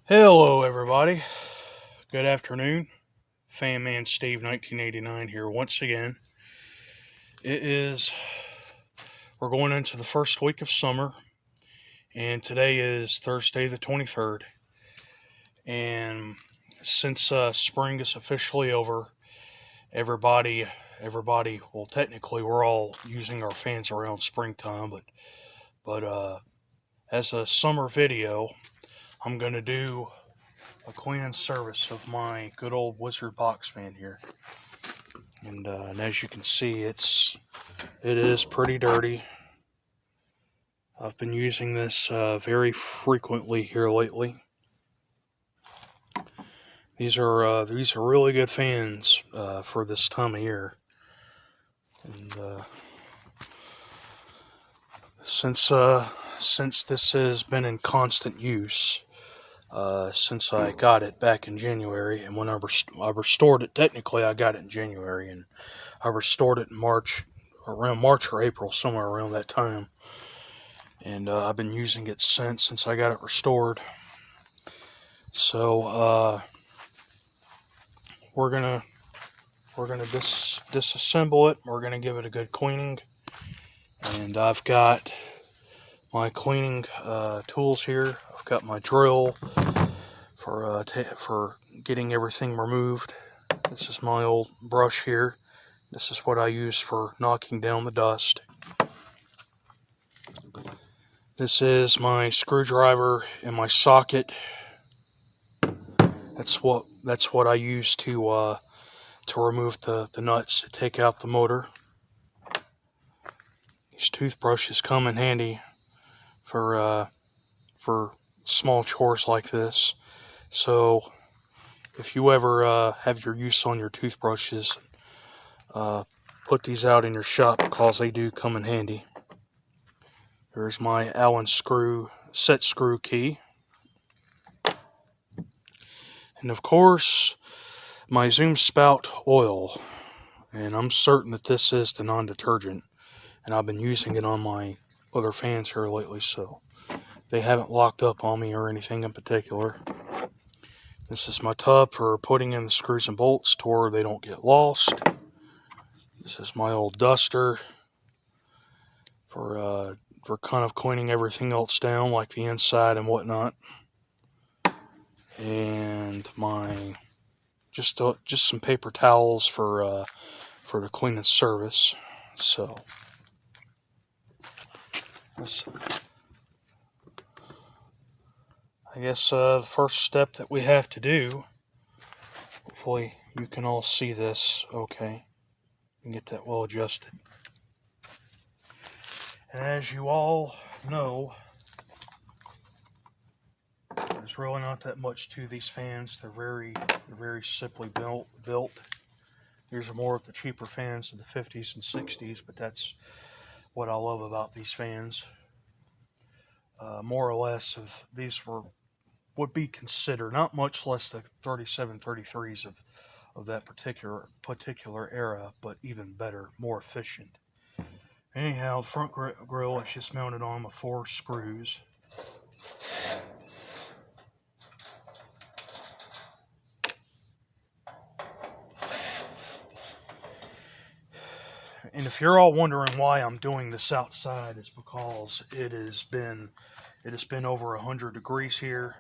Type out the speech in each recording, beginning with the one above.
Hello, everybody. Good afternoon. Fan Man Steve 1989 here once again. We're going into the first week of summer, and today is Thursday the 23rd. And since spring is officially over, everybody, well, technically we're all using our fans around springtime, but as a summer video, I'm going to do a cleaning service of my good old Wizard box fan here. And as you can see, it is pretty dirty. I've been using this very frequently here lately. These are really good fans for this time of year. And since this has been in constant use since I got it back in January, and when I restored it, technically I got it in January, and I restored it in around March or April, somewhere around that time. And I've been using it since I got it restored. So we're gonna disassemble it. We're gonna give it a good cleaning, and I've got my cleaning tools here. I've got my drill for getting everything removed. This is my old brush here. This is what I use for knocking down the dust. This is my screwdriver and my socket. That's what I use to remove the nuts to take out the motor. These toothbrushes come in handy for small chores like this. So if you ever have your use on your toothbrushes, put these out in your shop because they do come in handy. There's my Allen set screw key. And of course, my Zoom spout oil. And I'm certain that this is the non-detergent. And I've been using it on my other fans here lately, so they haven't locked up on me or anything in particular. This is my tub for putting in the screws and bolts to where they don't get lost. This is my old duster for kind of cleaning everything else down, like the inside and whatnot. And my just some paper towels for the cleaning service. So I guess the first step that we have to do, hopefully you can all see this okay, and get that well adjusted. And as you all know, there's really not that much to these fans. They're very simply built. These are more of the cheaper fans of the 50s and 60s, but that's what I love about these fans. More or less, of these would be considered not much less the 3733s of that particular era, but even better, more efficient. Anyhow, the front grill is just mounted on with 4 screws. And if you're all wondering why I'm doing this outside, it's because it has been over 100 degrees here.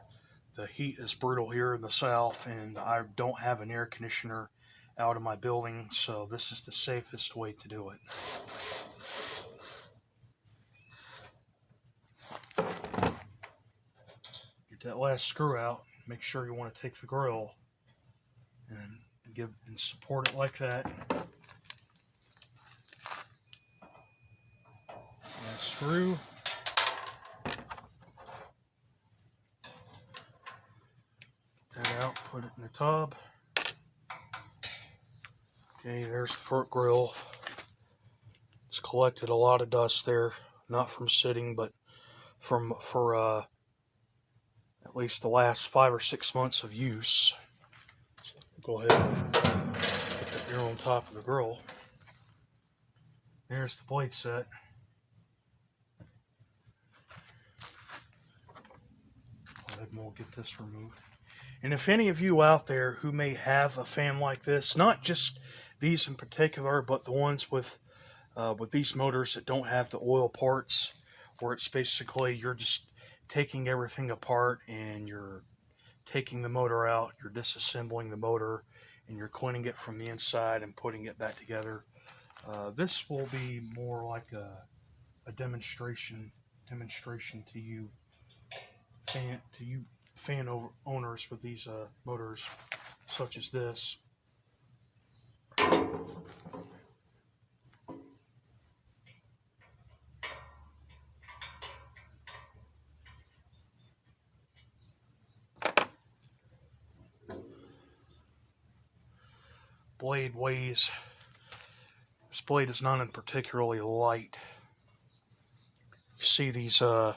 The heat is brutal here in the south, and I don't have an air conditioner out of my building, so this is the safest way to do it. Get that last screw out. Make sure you want to take the grill and support it like that. Last screw. That out, put it in the tub. Okay, there's the front grill. It's collected a lot of dust there, not from sitting, but for at least the last 5 or 6 months of use. So go ahead and put that here on top of the grill. There's the blade set. Go ahead and we'll get this removed. And if any of you out there who may have a fan like this, not just these in particular, but the ones with these motors that don't have the oil parts, where it's basically you're just taking everything apart and you're taking the motor out, you're disassembling the motor, and you're cleaning it from the inside and putting it back together. This will be more like a demonstration to you fan owners with these motors such as this. This blade is not particularly light. You see these you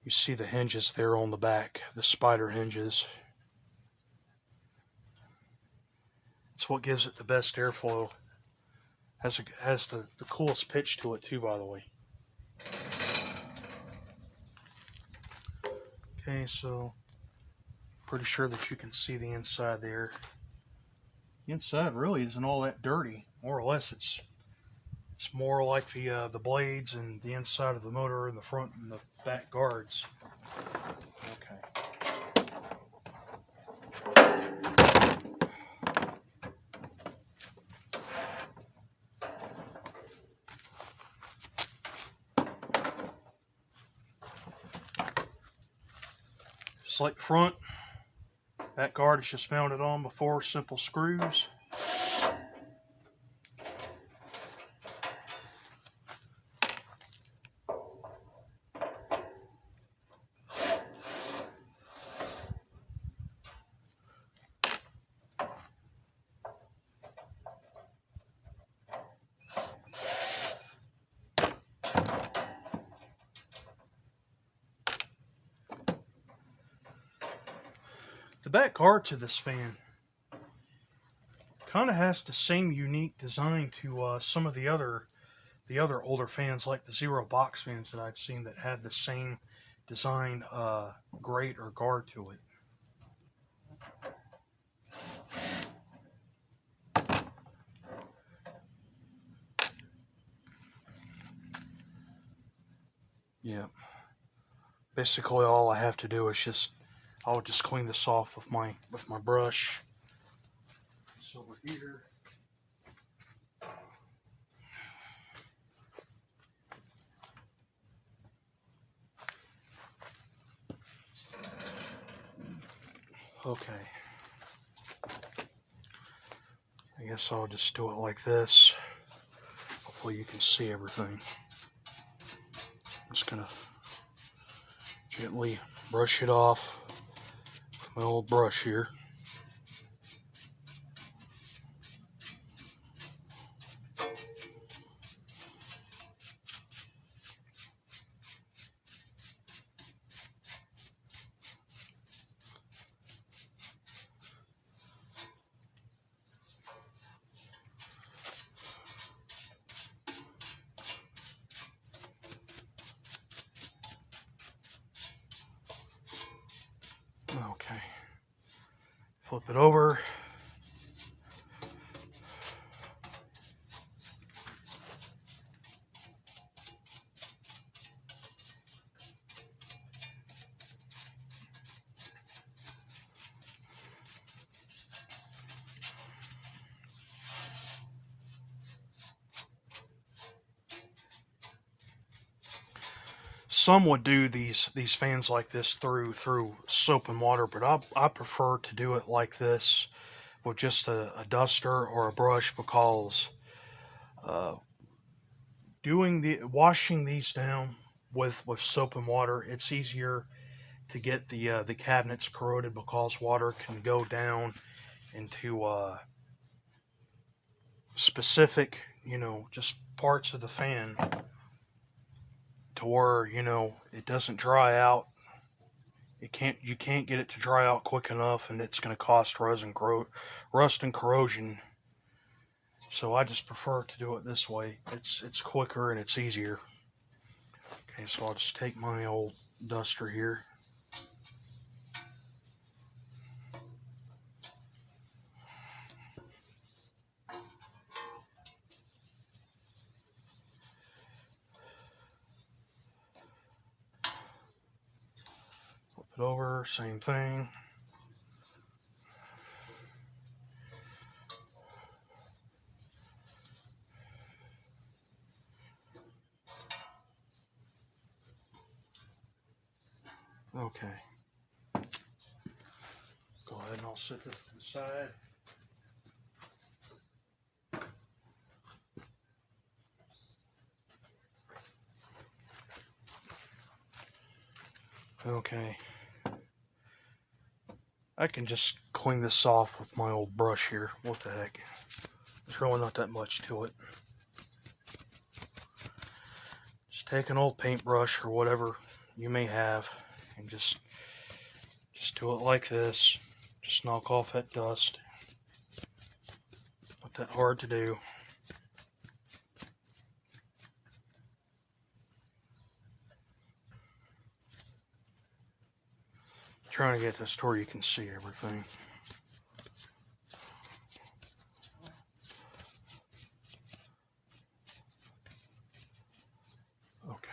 see the hinges there on the back, the spider hinges. It's what gives it the best airflow. Has the coolest pitch to it too, by the way. Okay, so pretty sure that you can see the inside there. The inside really isn't all that dirty. More or less, it's more like the blades and the inside of the motor and the front and the back guards. Okay. Just like the front, back guard is just mounted on before, simple screws. The back guard to this fan kind of has the same unique design to some of the other older fans, like the Zero box fans that I've seen that had the same design grate or guard to it. Yeah. Basically, all I have to do is I'll just clean this off with my brush. It's over here. Okay. I guess I'll just do it like this. Hopefully you can see everything. I'm just gonna gently brush it off with my old brush here. Okay, flip it over. Some would do these fans like this through soap and water, but I prefer to do it like this with just a duster or a brush, because washing these down with soap and water, it's easier to get the cabinets corroded, because water can go down into specific, just parts of the fan, to where, it doesn't dry out. You can't get it to dry out quick enough, and it's going to cause rust and corrosion. So I just prefer to do it this way. It's quicker and it's easier. Okay, so I'll just take my old duster here. it over, same thing. Okay. Go ahead and I'll set this to the side. Okay. I can just clean this off with my old brush here. What the heck? There's really not that much to it. Just take an old paintbrush or whatever you may have and just do it like this. Just knock off that dust. Not that hard to do. Trying to get this to where you can see everything. Okay.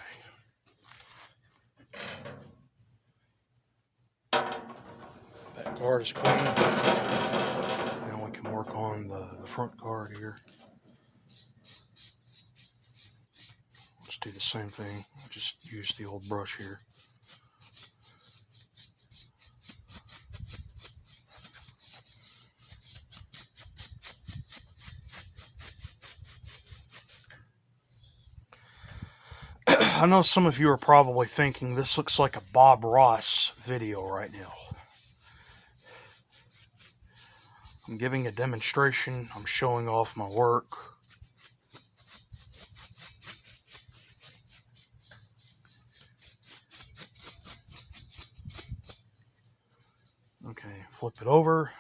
Back guard is clean. Now we can work on the front guard here. Let's do the same thing. Just use the old brush here. I know some of you are probably thinking this looks like a Bob Ross video right now. I'm giving a demonstration. I'm showing off my work. Okay, flip it over.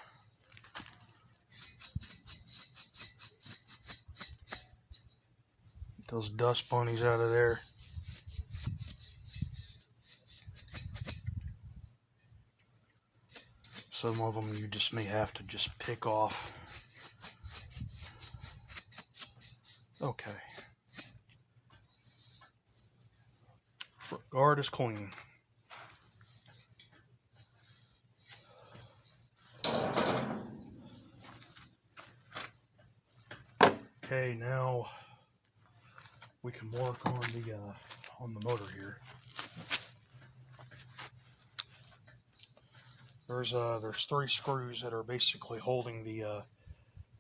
Get those dust bunnies out of there. Some of them you just may have to just pick off. Okay. Front guard is clean. Okay, now we can work on the motor here. There's 3 screws that are basically holding the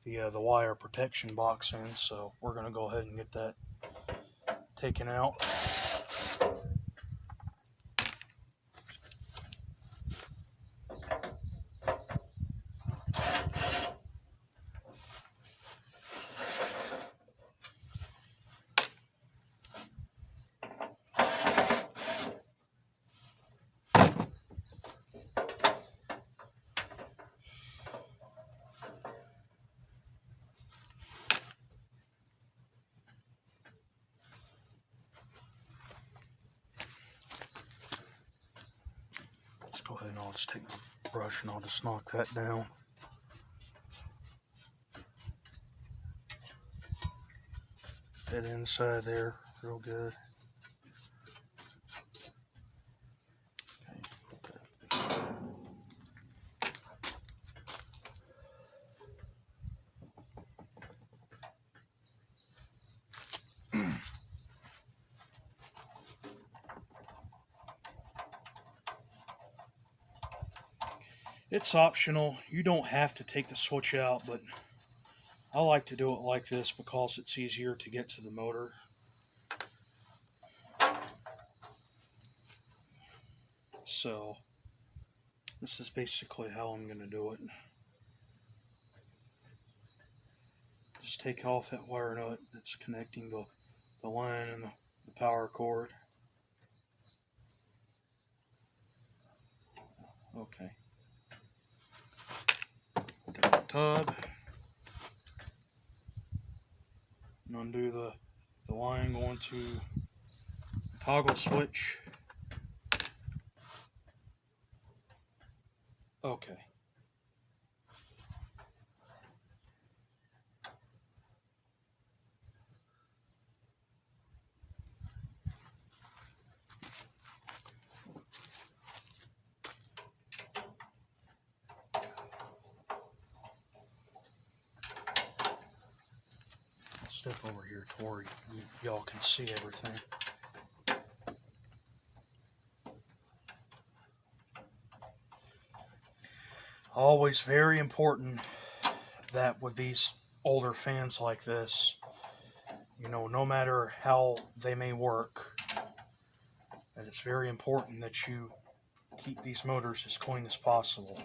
wire protection box in, so we're gonna go ahead and get that taken out. Go ahead and I'll just take my brush and I'll just knock that down. That inside there real good. Okay, put that. It's optional. You don't have to take the switch out, but I like to do it like this because it's easier to get to the motor. So this is basically how I'm going to do it. Just take off that wire nut that's connecting the line and the power cord. Okay. Take the tub and undo the line going to toggle switch. Okay. step over here to where y'all can see everything. Always very important that with these older fans like this, you know, no matter how they may work, that it's very important that you keep these motors as clean as possible,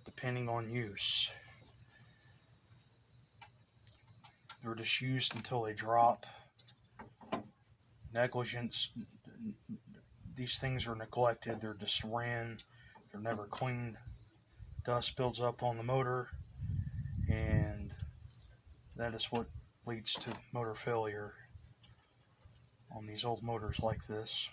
depending on use. They're just used until they drop. Negligence, these things are neglected, they're just ran, they're never cleaned. Dust builds up on the motor, and that is what leads to motor failure on these old motors like this.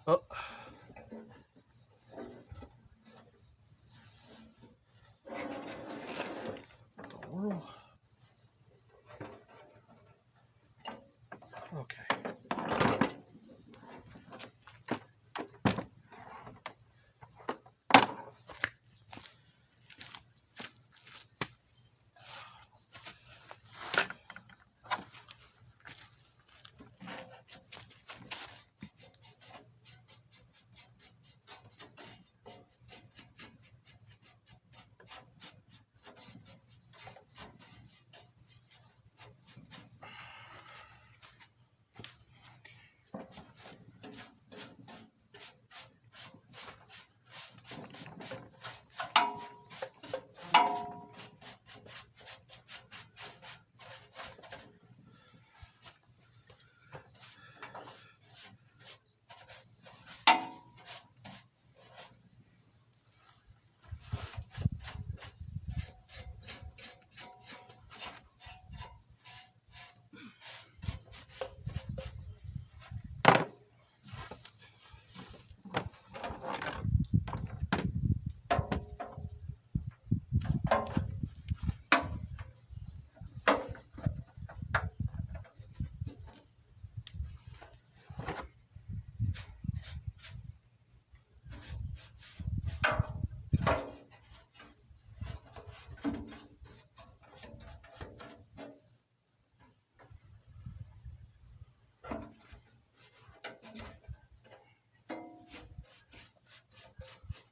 Oh. What the world? Okay.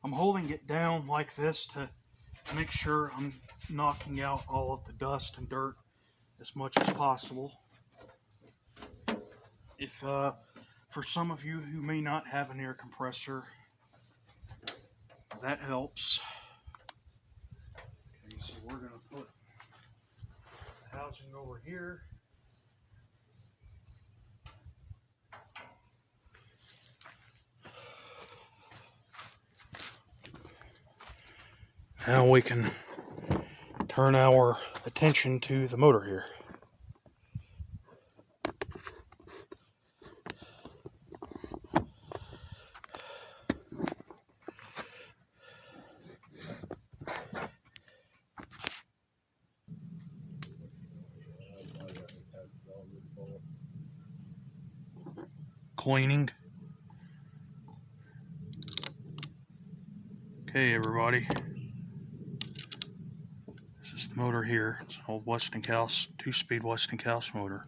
I'm holding it down like this to make sure I'm knocking out all of the dust and dirt as much as possible. If for some of you who may not have an air compressor, that helps. Okay, so we're going to put the housing over here. Now we can turn our attention to the motor here. Cleaning. Okay, everybody. This is the motor here. It's an old Westinghouse, 2-speed Westinghouse motor.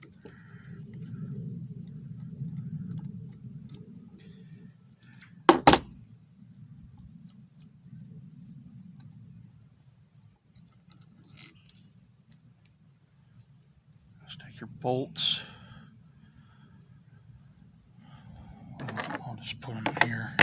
Just take your bolts. I'll just put them here.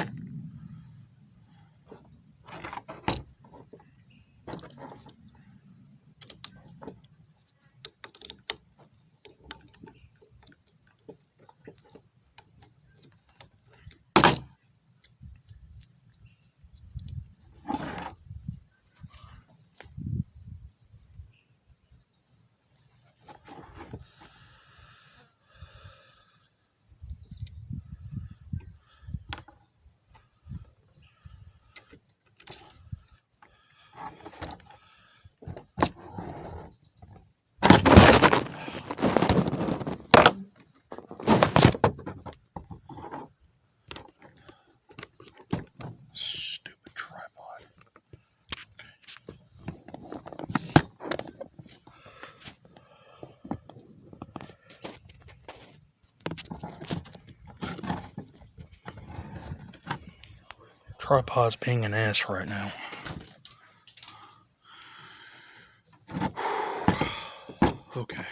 Tripod's being an ass right now. Okay.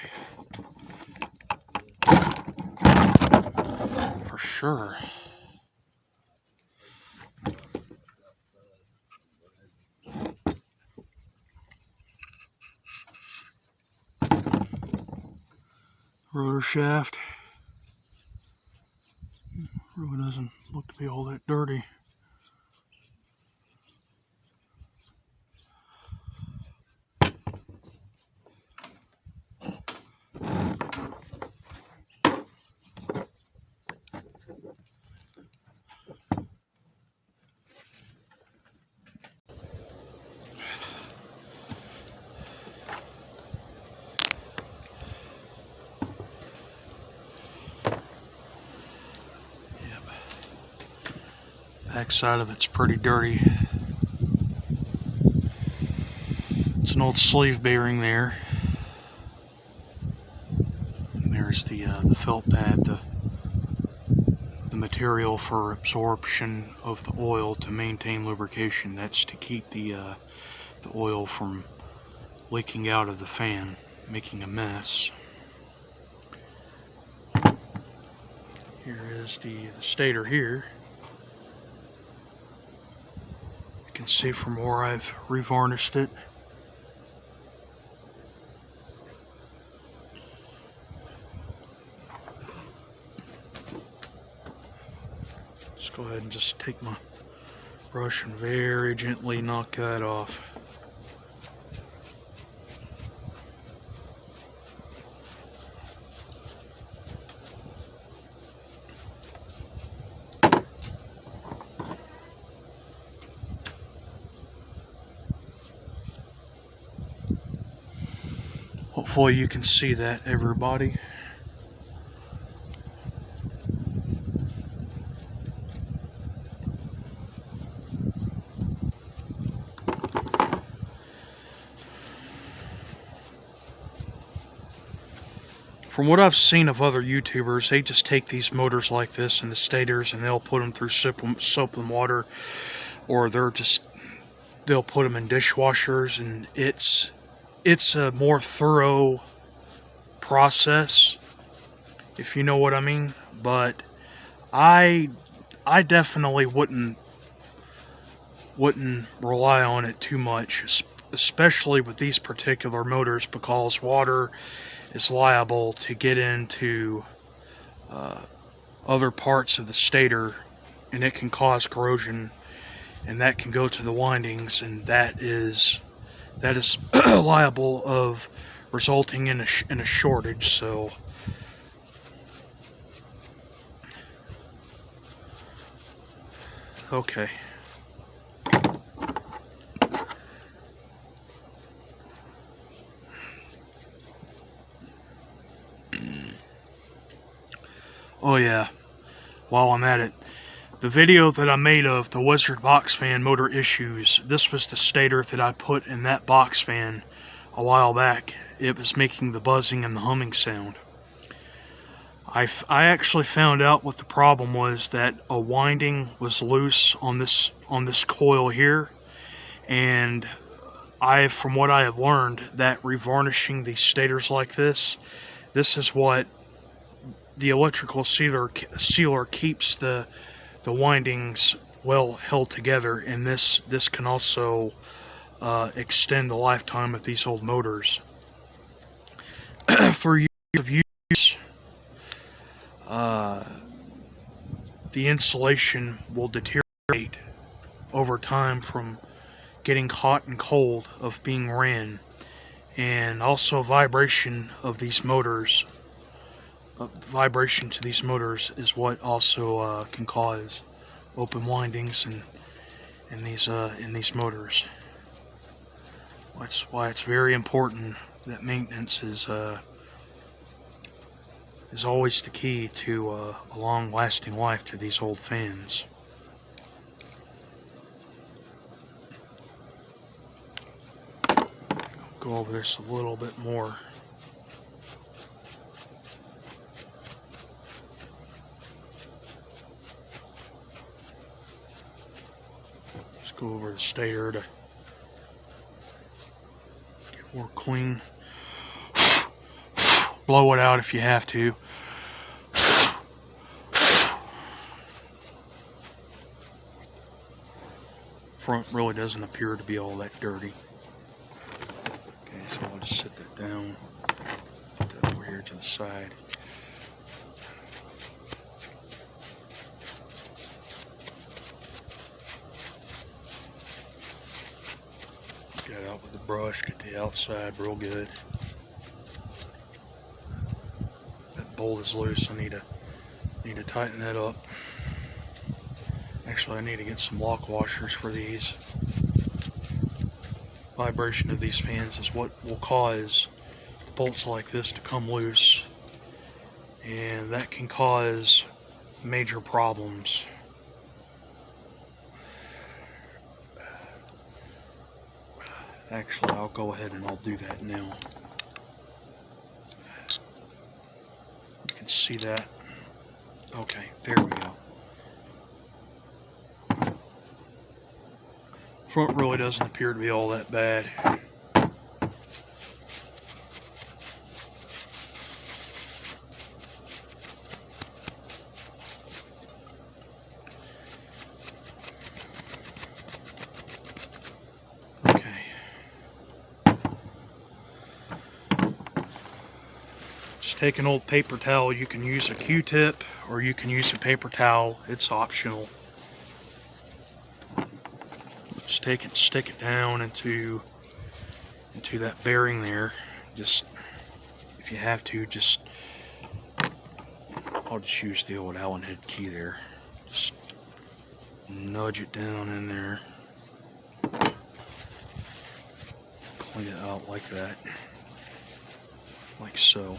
For sure. Rotor shaft. Really doesn't look to be all that dirty. Backside of it's pretty dirty. It's an old sleeve bearing there. And there's the felt pad, the material for absorption of the oil to maintain lubrication. That's to keep the oil from leaking out of the fan, making a mess. Here is the stator here. You can see from where I've revarnished it. Let's go ahead and just take my brush and very gently knock that off. Hopefully you can see that, everybody. From what I've seen of other YouTubers, they just take these motors like this and the stators and they'll put them through soap and water, or they'll put them in dishwashers, and it's a more thorough process, if you know what I mean. But I definitely wouldn't rely on it too much, especially with these particular motors, because water is liable to get into other parts of the stator, and it can cause corrosion, and that can go to the windings, and that is liable of resulting in a shortage. So okay. Oh yeah, while I'm at it, the video that I made of the Wizard box fan motor issues, this was the stator that I put in that box fan a while back. It was making the buzzing and the humming sound. I actually found out what the problem was, that a winding was loose on this coil here, and from what I have learned, that revarnishing these stators like this is what the electrical sealer keeps the windings well held together, and this can also extend the lifetime of these old motors. For years of use, the insulation will deteriorate over time from getting hot and cold of being ran, and also vibration of these motors. Vibration to these motors is what also can cause open windings in these motors. That's why it's very important that maintenance is always the key to a long-lasting life to these old fans. Go over this a little bit more. Go over the stator to get more clean. Blow it out if you have to. Front really doesn't appear to be all that dirty. Okay, so I'll just set that down. Put that over here to the side. Get it out with the brush, get the outside real good. That bolt is loose. I need to tighten that up. Actually, I need to get some lock washers for these. Vibration of these fans is what will cause bolts like this to come loose, and that can cause major problems. Actually, I'll go ahead and I'll do that now. You can see that. Okay, there we go. Front really doesn't appear to be all that bad. Okay. Just take an old paper towel. You can use a Q-tip or you can use a paper towel. It's optional. Just take it, stick it down into that bearing there. Just, if you have to, just, I'll just use the old Allen head key there. Just nudge it down in there. Clean it out like that. Like so.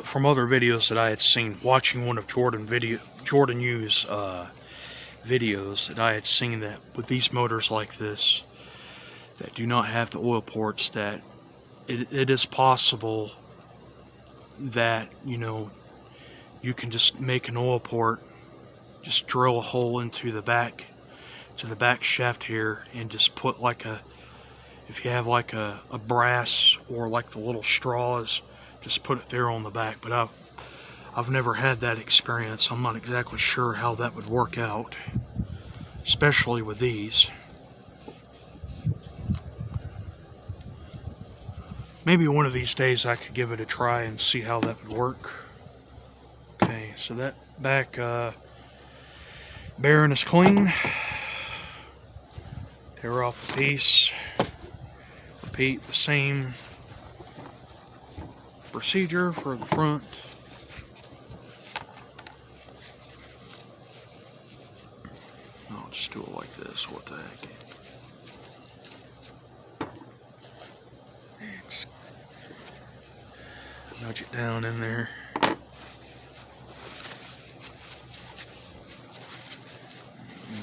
From other videos that I had seen, watching one of Jordan U's videos, that I had seen that with these motors like this that do not have the oil ports, that it is possible that, you know, you can just make an oil port, just drill a hole into the back shaft here, and just put like a, if you have like a brass or like the little straws, just put it there on the back. But I've never had that experience. I'm not exactly sure how that would work out, especially with these. Maybe one of these days I could give it a try and see how that would work. Okay, so that back bearing is clean. Tear off a piece. Repeat the same procedure for the front. I'll just do it like this. What the heck? It's, nudge it down in there.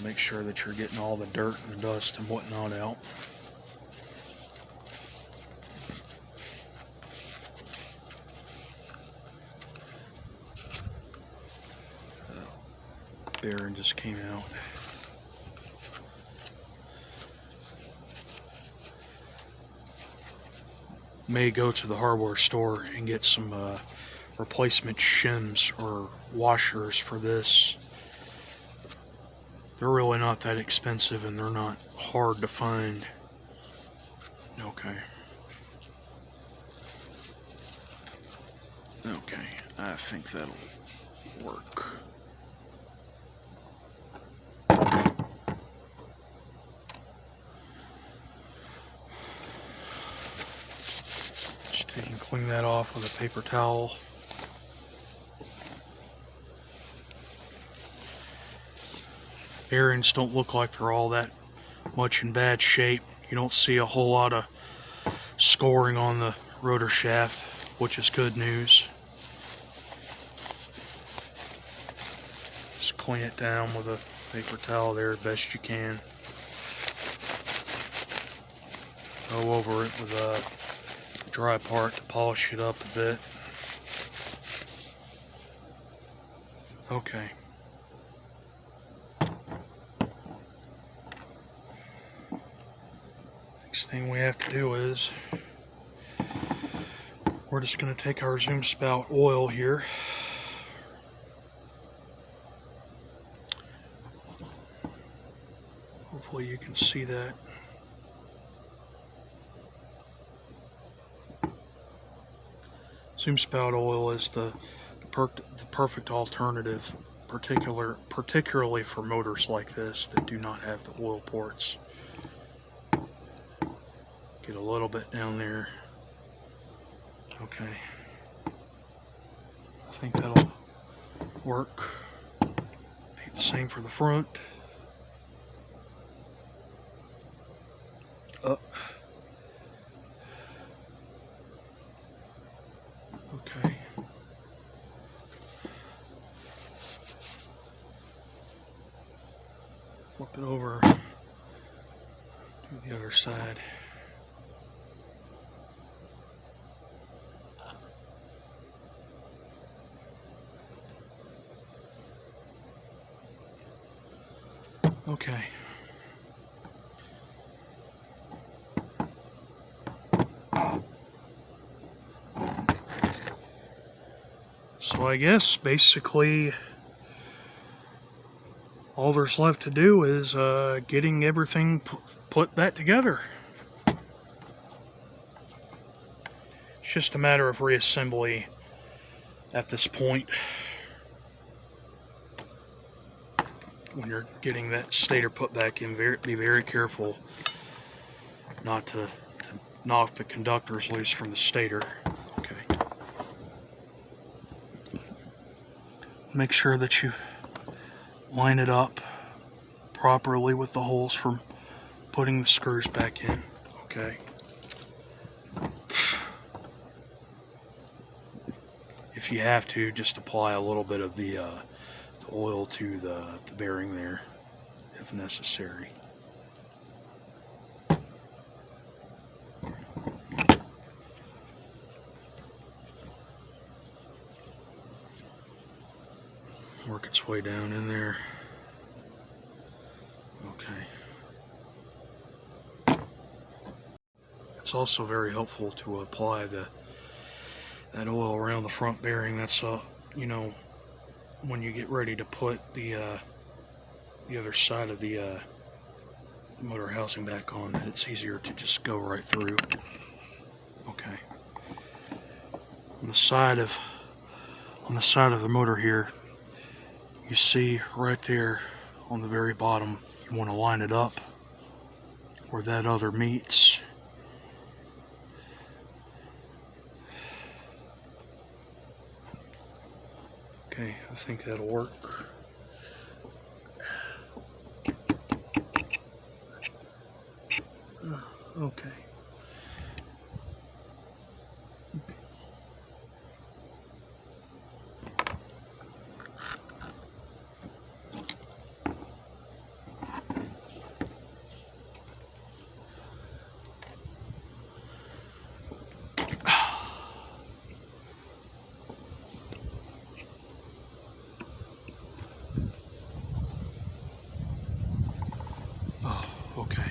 Make sure that you're getting all the dirt and the dust and whatnot out. Bearing just came out. May go to the hardware store and get some replacement shims or washers for this. They're really not that expensive and they're not hard to find. Okay. Okay, I think that'll work. Just take and clean that off with a paper towel. Bearings don't look like they're all that much in bad shape. You don't see a whole lot of scoring on the rotor shaft, which is good news. Just clean it down with a paper towel there best you can. Go over it with a dry part to polish it up a bit. Okay. Next thing we have to do is we're just going to take our zoom spout oil here. Hopefully you can see that. Zoom spout oil is the perfect alternative, particularly for motors like this that do not have the oil ports. Get a little bit down there. Okay. I think that'll work. Be the same for the front. Up. Okay. Flip it over. Do the other side. Okay. So I guess basically all there's left to do is getting everything put back together. It's just a matter of reassembly at this point. When you're getting that stator put back in, be very careful not to knock the conductors loose from the stator. Okay. Make sure that you line it up properly with the holes for putting the screws back in. Okay. If you have to, just apply a little bit of the oil to the bearing there, if necessary. Work its way down in there. Okay. It's also very helpful to apply that oil around the front bearing. That's you know, when you get ready to put the other side of the motor housing back on, that it's easier to just go right through. Okay. On the side of the motor here, you see right there on the very bottom, you want to line it up where that other meets. Okay, I think that'll work. Okay. Okay.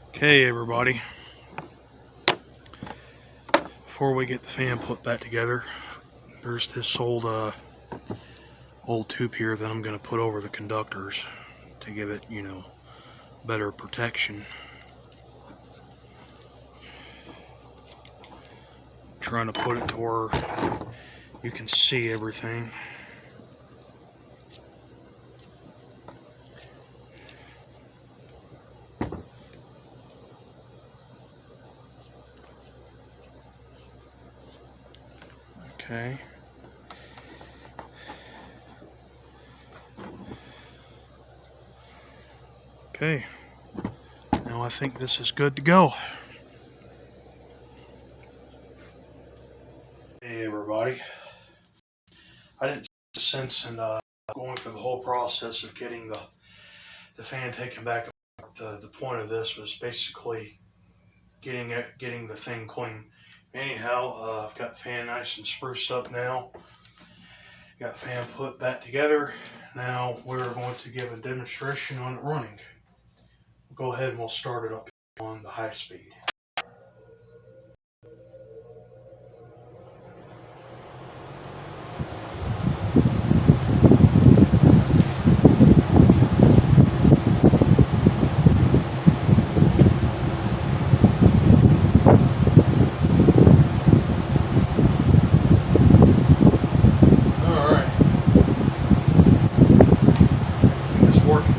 Okay, everybody. Before we get the fan put back together, there's this old tube here that I'm going to put over the conductors to give it, better protection. I'm trying to put it to where you can see everything. Okay. Okay. Now I think this is good to go. Hey everybody. I didn't see sense in going through the whole process of getting the fan taken back. The point of this was basically getting the thing clean. Anyhow, I've got the fan nice and spruced up now. Got the fan put back together. Now we're going to give a demonstration on it running. We'll go ahead and we'll start it up on the high speed.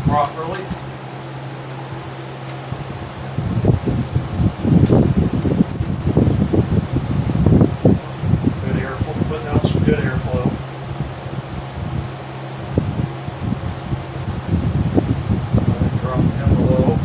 Properly. Good airflow, putting out some good airflow. Drop it down below.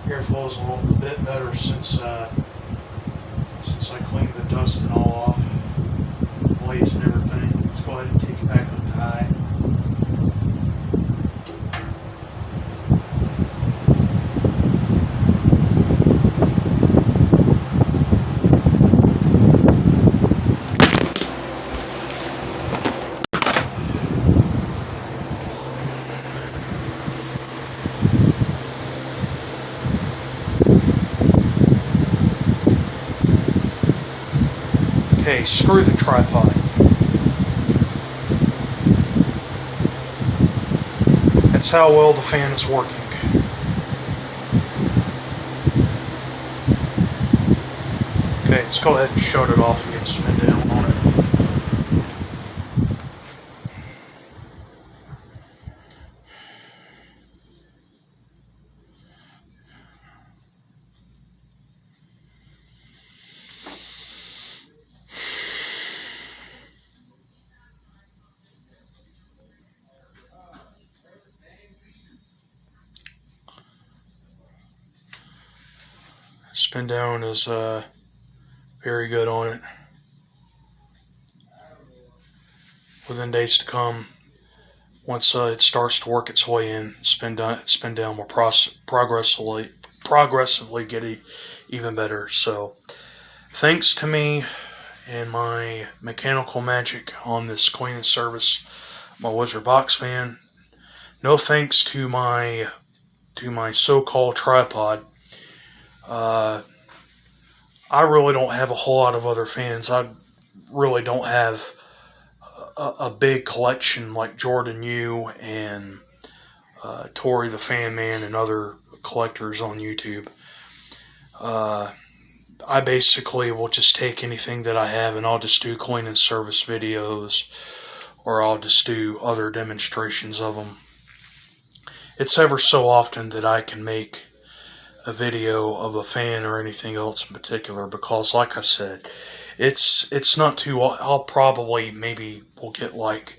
Airflow's a little bit better since I cleaned the dust and all off, the blades and everything. Let's go ahead and take it back up to high. Okay, screw the tripod. That's how well the fan is working. Okay, let's go ahead and shut it off and get spin down on it. Spin down is very good on it. Within days to come, once it starts to work its way in, spin down will progressively get even better. So, thanks to me and my mechanical magic on this cleaning service, my Wizard box fan. No thanks to my so-called tripod. I really don't have a whole lot of other fans. I really don't have a big collection like Jordan Yu and Tori the Fan Man and other collectors on YouTube. I basically will just take anything that I have and I'll just do cleaning service videos, or I'll just do other demonstrations of them. It's ever so often that I can make a video of a fan or anything else in particular, because like I said, it's not too. I'll probably maybe will get like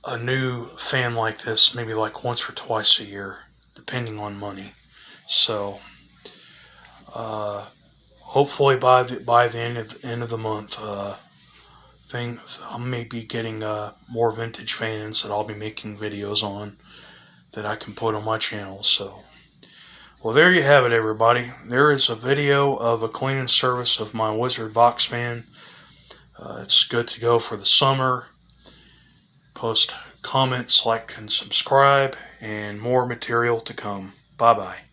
a new fan like this maybe like once or twice a year, depending on money. So Hopefully by the end of the month, I may be getting more vintage fans that I'll be making videos on that I can put on my channel. So, well, there you have it, everybody. There is a video of a cleaning service of my Wizard box fan. It's good to go for the summer. Post comments, like, and subscribe, and more material to come. Bye-bye.